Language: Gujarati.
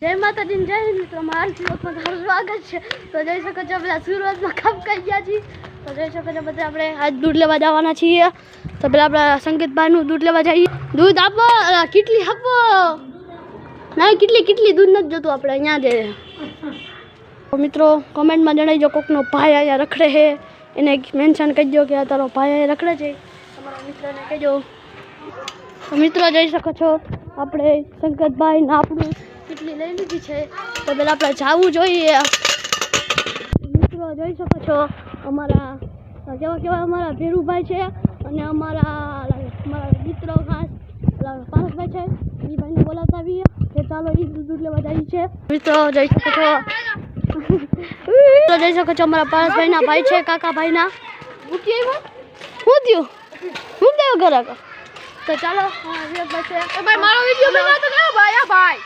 જય માતાજી જય મિત્રો મારા દિવસમાં તમારું સ્વાગત છે। તો જોઈ શકો છો પેલા સુરતમાં કામ કરી ગયા છીએ। તો જોઈ શકો છો બધા આપણે આજ દૂધ લેવા જવાના છીએ। તો પેલા આપણા સંકેતભાઈનું દૂધ લેવા જઈએ। દૂધ આપો, કેટલી આપો, નહીં કેટલી દૂધ નથી જોતું આપણે અહીંયા જઈએ। તો મિત્રો કમેન્ટમાં જણાવજો કોકનો ભાઈ અહીંયા રખડે છે એને મેન્શન કરજો કે તારો ભાઈ અહીંયા રખડે છે, તમારા મિત્રને કહેજો। તો મિત્રો જોઈ શકો છો આપણે સંકેતભાઈ ને આપણું કેટલી લઈ લીધી છે। તો પેલા આપણે જવું જોઈએ। મિત્રો જોઈ શકો છો અમારા કેવા અમારા ભેરુભાઈ છે અને અમારા મિત્રો ખાસ પારસભાઈ છે, એ ભાઈને બોલાવતા આવીએ કે ચાલો એ દૂધ લેવા જઈએ છે। મિત્રો જોઈ શકો છો અમારા પારસભાઈના ભાઈ છે, કાકા ભાઈના શું થયું હું દેવ ઘરે તો ચાલો ભાઈ મારો વિડિયો બનાવો તો કેવો ભાઈ ભાઈ